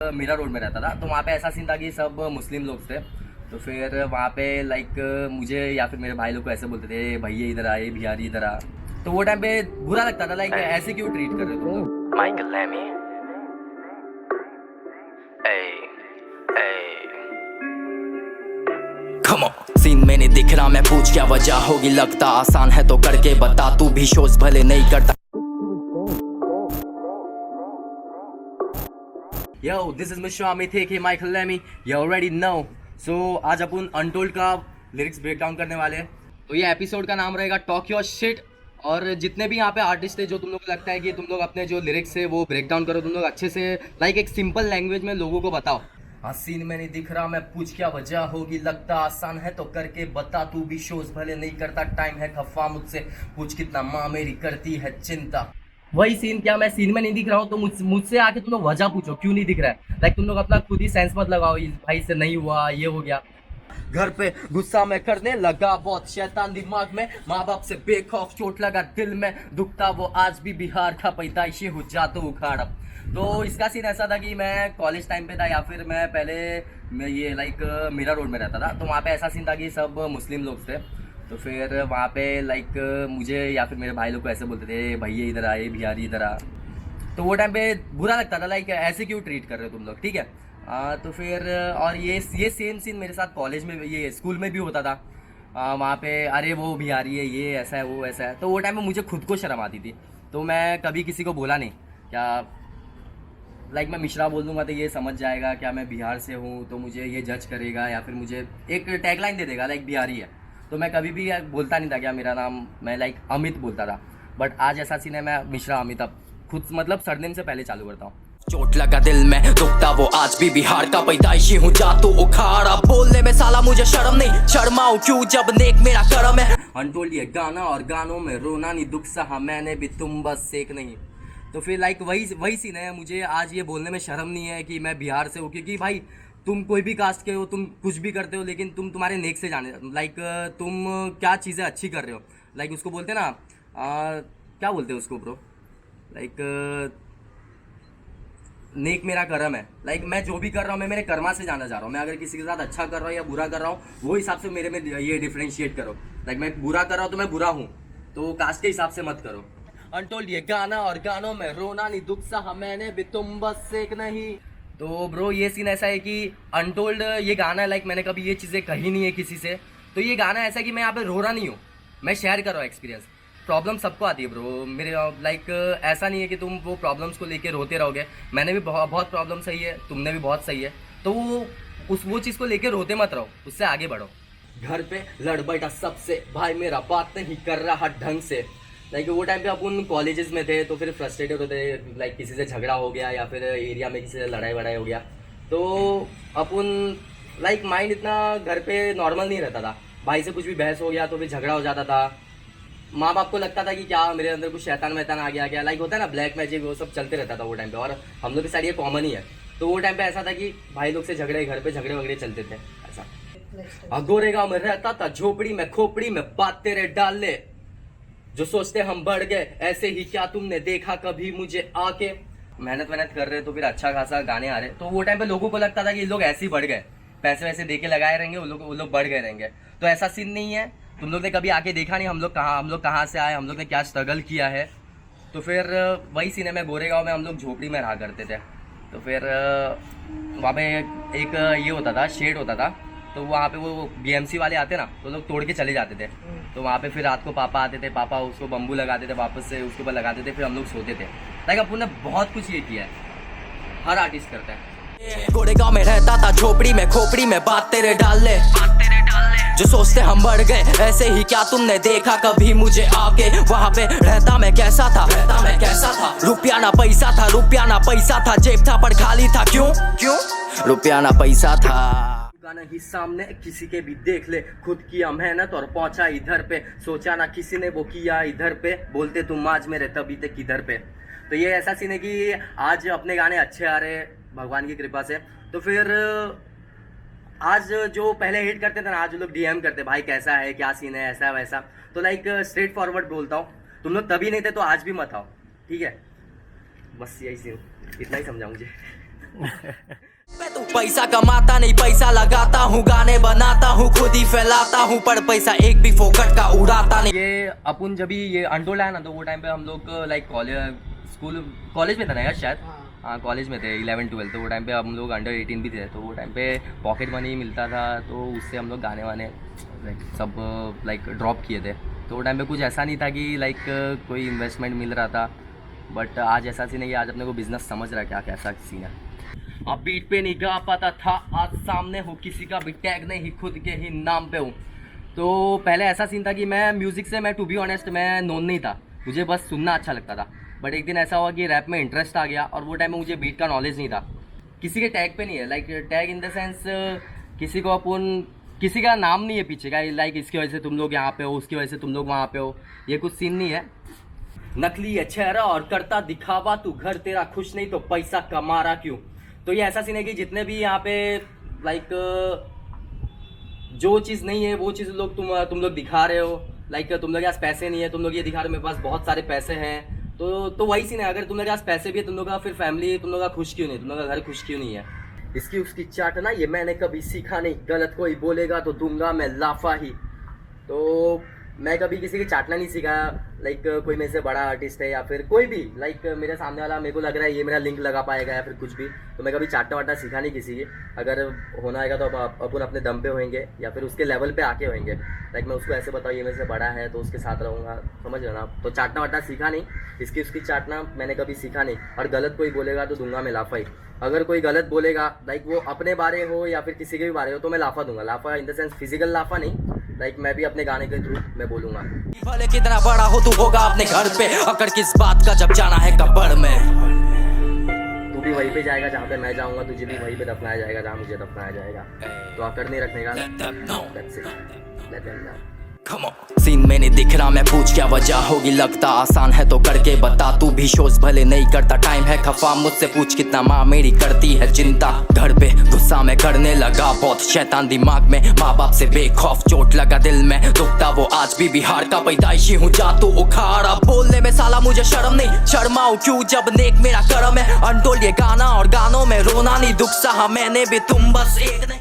Meera road में रहता था, तो वहाँ पे ऐसा सीन था कि सब मुस्लिम लोग थे। तो फिर वहाँ पे लाइक मुझे या फिर मेरे भाई लोग को ऐसे बोलते थे, भैया इधर आए, बिहारी इधर आ। तो वो टाइम पे बुरा लगता था, लाइक ऐसे क्यों ट्रीट कर रहे हो तुम लोग। माइकल लेमी, सीन में नहीं दिख रहा, मैं पूछ क्या वजह होगी, लगता आसान है तो करके बता, तू भी शोज भले नहीं करता। Yo, this is Mr. Amit aka Michael Lemmy. You already know. So आज अपन अनटोल्ड का लिरिक्स ब्रेक डाउन करने वाले हैं। तो ये एपिसोड का नाम रहेगा टॉक योर शिट। और जितने भी यहाँ पे आर्टिस्ट है जो तुम लोग को लगता है कि तुम लोग अपने जो लिरिक्स है वो ब्रेक डाउन करो, तुम लोग अच्छे से लाइक एक सिंपल लैंग्वेज में लोगों को बताओ। हाँ, सीन में नहीं दिख रहा, मैं पूछ क्या वजह होगी, लगता आसान है तो करके बता, तू भी शोज भले नहीं करता, टाइम है खफा मुझसे, पूछ कितना माँ मेरी करती है चिंता। वही सीन, क्या मैं सीन में नहीं दिख रहा हूँ तो मुझसे आके तुम लोग वजह पूछो क्यों नहीं दिख रहा है। लाइक तुम लोग अपना खुद ही सेंस मत लगाओ, भाई से नहीं हुआ, ये हो गया। घर पे गुस्सा में करने लगा बहुत शैतान दिमाग में, माँ बाप से बेखौफ चोट लगा दिल में, दुखता वो आज भी बिहार का पैदाइशी हो जा तो उखाड़। तो इसका सीन ऐसा था कि मैं कॉलेज टाइम पे था, या फिर मैं ये लाइक मीरा रोड में रहता था। तो वहाँ पे ऐसा सीन था कि सब मुस्लिम लोग थे। तो फिर वहाँ पे लाइक मुझे या फिर मेरे भाई लोग को ऐसे बोलते थे, भैया इधर आए, बिहारी इधर आ। तो वो टाइम पे बुरा लगता था, लाइक ऐसे क्यों ट्रीट कर रहे हो तुम लोग, ठीक है। तो फिर और ये सेम सीन मेरे साथ कॉलेज में, ये स्कूल में भी होता था। वहाँ पे अरे वो बिहारी है, ये ऐसा है, वो ऐसा है। तो वो टाइम पे मुझे खुद को शर्म आती थी, तो मैं कभी किसी को बोला नहीं। क्या लाइक मैं मिश्रा बोल दूंगा तो ये समझ जाएगा क्या मैं बिहार से हूँ, तो मुझे ये जज करेगा या फिर मुझे एक टैगलाइन दे देगा लाइक बिहारी है। तो मैं कभी भी बोलता नहीं था क्या मेरा नाम, मैं लाइक अमित बोलता था। बट आज ऐसा सीन है, मैं मिश्रा अमित अब खुद मतलब सरनेम से पहले चालू करता हूँ। चोट लगा दिल में, दुखता वो आज भी बिहार का पैदाइशी हूँ, जा तू उखाड़ा, बोलने में साला मुझे शर्म नहीं, शर्माऊं क्यों जब नेक मेरा कर्म है। अनटोल्ड ये गाना और गानों में रोना नहीं, दुख सहा मैंने भी, तुम बस एक नहीं। तो फिर लाइक वही सीन है, मुझे आज ये बोलने में शर्म नहीं है कि मैं बिहार से हूँ, क्योंकि भाई तुम कोई भी कास्ट के हो, तुम कुछ भी करते हो, लेकिन तुम तुम्हारे नेक से जाने, लाइक तुम क्या चीज़ें अच्छी कर रहे हो, लाइक उसको बोलते ना क्या बोलते हैं उसको ब्रो, लाइक नेक मेरा कर्म है। लाइक मैं जो भी कर रहा हूँ, मैं मेरे कर्मा से जाना जा रहा हूँ। मैं अगर किसी के साथ अच्छा कर रहा हूँ या बुरा कर रहा हूँ, वो हिसाब से मेरे में ये डिफ्रेंशिएट करो। लाइक मैं बुरा कर रहा हूँ तो मैं बुरा हूँ, तो कास्ट के हिसाब से मत करो। अनटोल्ड ये गाना और गानों में रोना नहीं, दुख सहा मैंने भी, तुम बस एक नहीं। तो ब्रो ये सीन ऐसा है कि अनटोल्ड ये गाना है, लाइक मैंने कभी ये चीज़ें कही नहीं है किसी से। तो ये गाना ऐसा है कि मैं यहाँ पे रो रहा नहीं हूँ, मैं शेयर कर रहा हूँ एक्सपीरियंस। प्रॉब्लम सबको आती है ब्रो, मेरे लाइक ऐसा नहीं है कि तुम वो प्रॉब्लम्स को लेके रोते रहोगे। मैंने भी बहुत प्रॉब्लम सही है, तुमने भी बहुत सही है, तो वो चीज़ को लेके रोते मत रहो, उससे आगे बढ़ो। घर पे लड़ बैठा सबसे, भाई मेरा बात नहीं कर रहा ढंग से। लाइक वो टाइम पे अपन कॉलेजेस में थे, तो फिर फ्रस्ट्रेटेड होते, लाइक किसी से झगड़ा हो गया या फिर एरिया में किसी से लड़ाई वड़ाई हो गया, तो अपन लाइक माइंड इतना घर पे नॉर्मल नहीं रहता था। भाई से कुछ भी बहस हो गया तो फिर झगड़ा हो जाता था। माँ बाप को लगता था कि क्या मेरे अंदर कुछ शैतान वैतान आ गया क्या, लाइक होता है ना ब्लैक मैजिक, वो सब चलते रहता था वो टाइम पे, और हम लोग के साइड ये कॉमन ही है। तो वो टाइम पे ऐसा था कि भाई लोग से झगड़े, घर पे झगड़े वगड़े चलते थे ऐसा। गोरेगांव में रहता था, झोपड़ी में खोपड़ी में बात तेरे डाल ले, जो सोचते हम बढ़ गए, ऐसे ही क्या तुमने देखा कभी मुझे आके। मेहनत कर रहे तो फिर अच्छा खासा गाने आ रहे, तो वो टाइम पे लोगों को लगता था कि ये लोग ऐसे ही बढ़ गए, पैसे वैसे दे के लगाए रहेंगे, वो लोग बढ़ गए रहेंगे। तो ऐसा सीन नहीं है, तुम लोग ने कभी आके देखा नहीं हम लोग कहाँ से आए, हम लोग ने क्या स्ट्रगल किया है। तो फिर वही सीन है, मैं गोरेगांव में हम लोग झोपड़ी में रहा करते थे। तो फिर वहाँ पे एक ये होता था, शेड होता था, तो वहाँ पे वो बीएमसी वाले आते ना, तो लोग तोड़ के चले जाते थे। तो वहाँ पे फिर रात को पापा आते थे, पापा उसको बम्बू लगाते थे, वापस से उसके ऊपर लगाते थे, फिर हम लोग सोते थे। लाइक अपन ने बहुत कुछ ये किया है, हर आर्टिस्ट करता है। गोरेगांव में रहता था, झोपड़ी में खोपड़ी में बात तेरे डाल ले, जो सोचते हम बढ़ गए, ऐसे ही क्या तुमने देखा कभी मुझे आके। वहाँ पे रहता मैं कैसा था, रुपया ना पैसा था, रुपया ना पैसा था, जेब था पर खाली था, क्यों रुपया ना पैसा था। गाना ही सामने किसी के भी देख ले, खुद किया मेहनत और पहुंचा इधर पे, सोचा ना किसी ने वो किया इधर पे, बोलते तुम आज मेरे तभी तक किधर पे। तो ये ऐसा सीन है कि आज अपने गाने अच्छे आ रहे भगवान की कृपा से। तो फिर आज जो पहले हिट करते थे ना, आज लोग डीएम करते, भाई कैसा है, क्या सीन है, ऐसा वैसा। तो लाइक स्ट्रेट फॉरवर्ड बोलता हूँ, तुम लोग तभी नहीं थे तो आज भी मत आओ, ठीक है। बस यही सीन, इतना ही समझा मुझे। मैं तो पैसा कमाता नहीं, पैसा लगाता हूँ, गाने बनाता हूँ, खुद ही फैलाता हूँ, पर पैसा एक भी फोकट का उड़ाता नहीं। ये अपन जब भी ये अनटोल्ड आया ना, तो वो टाइम पे हम लोग लाइक कॉलेज में था ना यार शायद, हाँ कॉलेज में थे 11-12, तो वो टाइम पे हम लोग अंडर 18 भी थे, तो वो टाइम पे पॉकेट मनी मिलता था, तो उससे हम लोग गाने वाने सब लाइक ड्रॉप किए थे। तो वो टाइम पे कुछ ऐसा नहीं था कि लाइक कोई इन्वेस्टमेंट मिल रहा था, बट आज ऐसा सीन है कि आज अपने को बिजनेस समझ रहा है क्या कैसा सीन है। अब बीट पे नहीं गा पाता था, आज सामने हो, किसी का भी टैग नहीं, खुद के ही नाम पे हूँ। तो पहले ऐसा सीन था कि मैं म्यूज़िक से, मैं टू बी ऑनेस्ट मैं नोन नहीं था, मुझे बस सुनना अच्छा लगता था। बट एक दिन ऐसा हुआ कि रैप में इंटरेस्ट आ गया, और वो टाइम में मुझे बीट का नॉलेज नहीं था, किसी के टैग पे नहीं है, like tag in the sense किसी को अपन, किसी का नाम नहीं है पीछे का, लाइक इसकी वजह से तुम लोग यहाँ पे हो, उसकी वजह से तुम लोग वहाँ पे हो, ये कुछ सीन नहीं है। नकली है चेहरा और करता दिखावा, तू घर तेरा खुश नहीं तो पैसा कमा रहा क्यों। तो ये ऐसा सीन है कि जितने भी यहाँ पे लाइक जो चीज़ नहीं है वो चीज़ लोग तुम लोग दिखा रहे हो, लाइक तुम लोग के पास पैसे नहीं है, तुम लोग ये दिखा रहे हो मेरे पास बहुत सारे पैसे हैं, तो वही सीन है। अगर तुम लोग के पास पैसे भी है, तुम लोग का फिर फैमिली तुम लोग का खुश क्यों नहीं, तुम लोग का घर खुश क्यों नहीं है। इसकी उसकी चाटना ये मैंने कभी सीखा नहीं, गलत कोई बोलेगा तो दूंगा मैं लाफा ही। तो मैं कभी किसी की चाटना नहीं सीखा, लाइक कोई मेरे से बड़ा आर्टिस्ट है या फिर कोई भी, लाइक मेरे सामने वाला मेरे को लग रहा है ये मेरा लिंक लगा पाएगा या फिर कुछ भी, तो मैं कभी चाटना वाटना सीखा नहीं किसी की। अगर होना आएगा तो अपन अपने दम पे होंगे या फिर उसके लेवल पे आके होंगे, लाइक मैं उसको ऐसे बताऊँ ये मेरे से बड़ा है तो उसके साथ रहूँगा, समझ रहे ना। तो चाटना वाटना सीखा नहीं, इसकी उसकी चाटना मैंने कभी सीखा नहीं। और गलत कोई बोलेगा तो दूंगा मैं लाफा ही। अगर कोई गलत बोलेगा, लाइक वो अपने बारे हो या फिर किसी के भी बारे हो, तो मैं लाफा दूंगा। लाफा इन द सेंस फिजिकल लाफा नहीं, लाइक मैं भी अपने गाने के थ्रू मैं बोलूँगा। भले कितना बड़ा हो तू होगा अपने घर पे, अगर किस बात का जब जाना है कब्र में। तू भी वहीं पे जाएगा जहाँ पे मैं जाऊँगा, तुझे भी वहीं पे दफनाया जाएगा जहाँ मुझे दफनाया जाएगा। तो आकर नहीं रखने का, that's it, let them know। Scene में नहीं दिख रहा, मैं पूछ क्या वजह होगी, लगता आसान है तो करके बता, तू भी शोज भले नहीं करता, टाइम है खफा, मुझसे पूछ कितना माँ मेरी करती है चिंता। घर पे गुस्सा में करने लगा बहुत, शैतान दिमाग में, माँ बाप से बेखौफ, चोट लगा दिल में, दुखता वो आज भी बिहार का पैदाइशी हूँ, जा तू उखाड़। अब बोलने में साला मुझे शर्म नहीं, शर्माऊं क्यों जब नेक मेरा कर्म है। अनटोल्ड ये गाना और गानों में रोना नहीं, दुख सहा मैंने भी, तुम बस एक नहीं।